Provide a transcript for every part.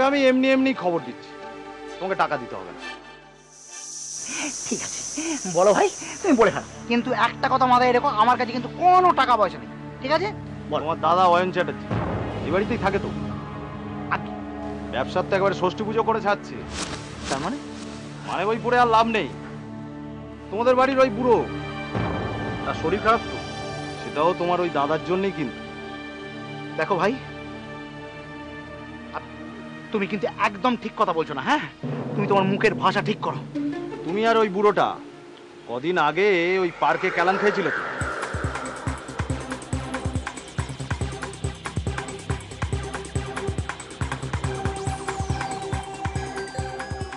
তোমাকে আমি এমনি এমনি খবর দিচ্ছি, তোমাকে টাকা দিতে হবে না। ঠিক আছে বলো ভাই, তুমি বলে ফেলো, কিন্তু একটা কথা মাথায় রেখো, আমার কাছে কিন্তু কোনো টাকা পয়সা নেই, ঠিক আছে? তোমার দাদা অয়ন চ্যাটার্জি এই বাড়িতেই থাকে তো? আগে ব্যবসার তো একবারে ষষ্ঠী পুজো করে ছাড়ছে। তার মানে মানে ওই পড়ে আর লাভ নেই। তোমাদের বাড়ির ওই বুড়ো তার শরীর খারাপ তো, সেটাও তোমার ওই দাদার জন্যই। কিন্তু দেখো ভাই, তুমি কিন্তু একদম ঠিক কথা বলছো না। হ্যাঁ, তুমি তোমার মুখের ভাষা ঠিক করো। তুমি আর ওই বুড়োটা কদিন আগে ওই পার্কে ক্যালান খেয়েছিল তো?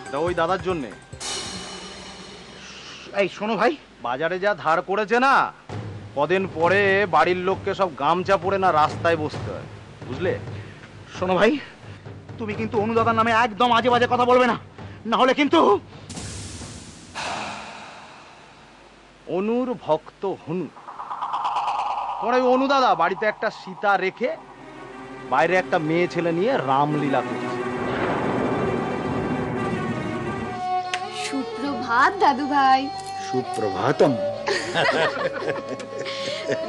এটা ওই দাদার জন্যে। এই শোনো ভাই, বাজারে যা ধার করেছে না, কদিন পরে বাড়ির লোককে সব গামছা পরে না রাস্তায় বসতে হয়, বুঝলে? শোনো ভাই, তুমি কিন্তু অনুদাদার নামে একদম আজে বাজে কথা বলবে না, না হলে কিন্তু। অনুর ভক্ত হনু, তোমার ওই অনুদাদা বাড়িতে একটা সীতা রেখে বাইরে একটা মেয়ে ছেলে নিয়ে রামলীলা করছে। সুপ্রভাত দাদু ভাই। সুপ্রভাতম।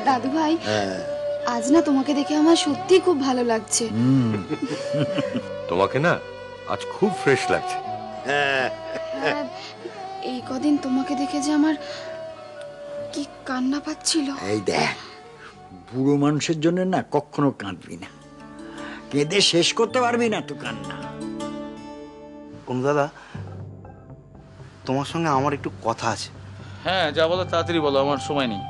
দাদু ভাই, আজ না তোমাকে দেখে আমার সত্যি খুব ভালো লাগছে। তোমাকে না আজ খুব ফ্রেশ লাগছে। হ্যাঁ, এই কদিন তোমাকে দেখে যে আমার কি কান্না পাচ্ছিল। এই দেখ, বুড়ো মানুষের জন্য না কখনো কাঁদবি না, কেঁদে শেষ করতে পারবি না তো কান্না। অনুদাদা, তোমার সঙ্গে আমার একটু কথা আছে। হ্যাঁ, যা বলো তাড়াতাড়ি বলো, আমার সময় নেই।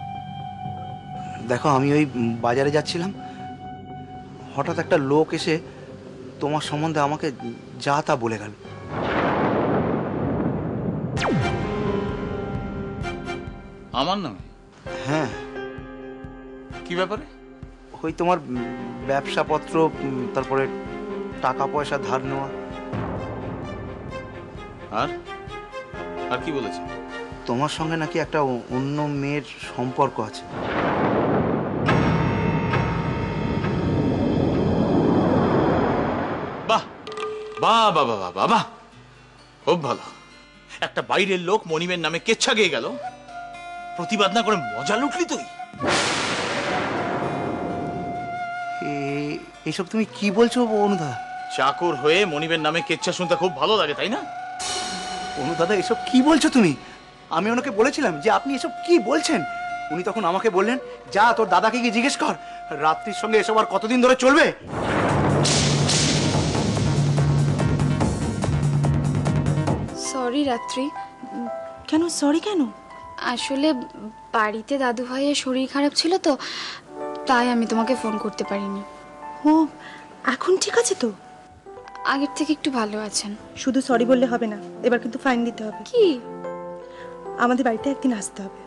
দেখো, আমি ওই বাজারে যাচ্ছিলাম, হঠাৎ একটা লোক এসে তোমার সম্বন্ধে আমাকে যা তা বলে গেল। আমার নামে? হ্যাঁ, কি ব্যাপারে? ওই তোমার ব্যবসাপত্র, তারপরে টাকা পয়সা ধার নেওয়া। আর আর কি বলেছে? তোমার সঙ্গে নাকি একটা অন্য মেয়ের সম্পর্ক আছে। বাহ বাহ বাহ বাহ বাহ বাহ, খুব ভালো। একটা বাইরের লোক মনিবের নামে কেচ্ছা গেয়ে গেল, প্রতিবাদ না করে মজা লুটলি তুই। এইসব তুমি কি বলছো অনুদাদা? চাকর হয়ে মনিবের নামে কেচ্ছা শুনতে খুব ভালো লাগে, তাই না? অনুদাদা, এসব কি বলছো তুমি? আমি ওনাকে বলেছিলাম যে আপনি এসব কি বলছেন। উনি তখন আমাকে বললেন, যা তোর দাদাকে গিয়ে জিজ্ঞেস কর, রাত্রির সঙ্গে এসব আর কতদিন ধরে চলবে। সরি রাত্রি। কেন সরি কেন? আসলে বাড়িতে দাদু ভাইয়ের শরীর খারাপ ছিল তো, তাই আমি তোমাকে ফোন করতে পারিনি। ও, এখন ঠিক আছে তো? আগের থেকে একটু ভালো আছেন। শুধু সরি বললে হবে না, এবার কিন্তু ফাইন দিতে হবে। কি? আমাদের বাড়িতে একদিন আসতে হবে।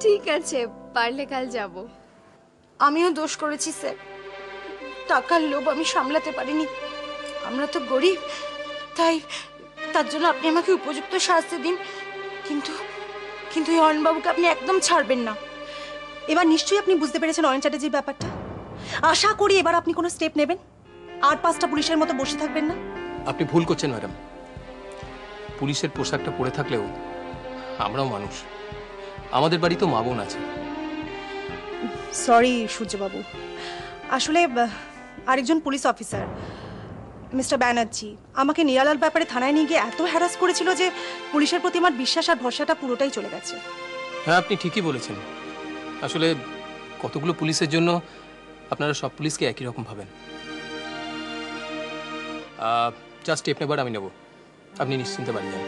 ঠিক আছে, পারলে কাল যাব। আমিও দোষ করেছি স্যার, টাকার লোভ আমি সামলাতে পারিনি। আমরা তো গরিব, তাই তার জন্য আপনি আমাকে উপযুক্ত শাস্তি দিন, কিন্তু কিন্তু এই অয়নবাবুকে আপনি একদম ছাড়বেন না। এবার নিশ্চয়ই আপনি বুঝতে পেরেছেন অয়ন চ্যাটার্জির ব্যাপারটা। আশা করি এবার আপনি কোনো স্টেপ নেবেন, আর 5টা পুলিশের মতো বসে থাকবেন না। আপনি ভুল করছেন ম্যাডাম। পুলিশের পোশাকটা পরে থাকলেও আমরাও মানুষ, আমাদের বাড়িতেও মা বোন আছে। সরি সূর্যবাবু, আসলে আরেকজন পুলিশ অফিসার মিস্টার ব্যানার্জি আমাকে নিরালার ব্যাপারে থানায় নিয়ে গিয়ে এত হ্যারাস করেছিল যে পুলিশের প্রতি আমার বিশ্বাস আর ভরসাটা পুরোটাই চলে গেছে। হ্যাঁ, আপনি ঠিকই বলেছেন। আসলে কতগুলো পুলিশের জন্য আপনারা সব পুলিশকে একই রকম ভাবেন। যা স্টেপ নেবার আমি নেব, আপনি নিশ্চিন্তে বাড়ি যান।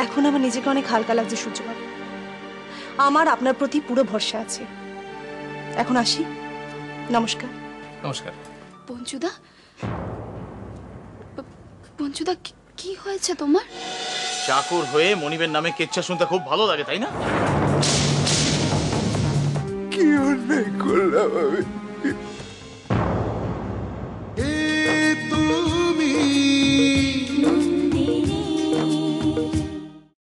এখন আমার নিজেকে অনেক হালকা লাগছে সূর্যবাবু, আমার আপনার প্রতি পুরো ভরসা আছে। এখন আসি, নমস্কার। নমস্কার। পঞ্চুদা, পঞ্চুদা, কি হয়েছে তোমার? চাকর হয়ে মনিবের নামে কেচ্ছা শুনতে খুব ভালো লাগে, তাই না? কি অন্যায় করলাম আমি?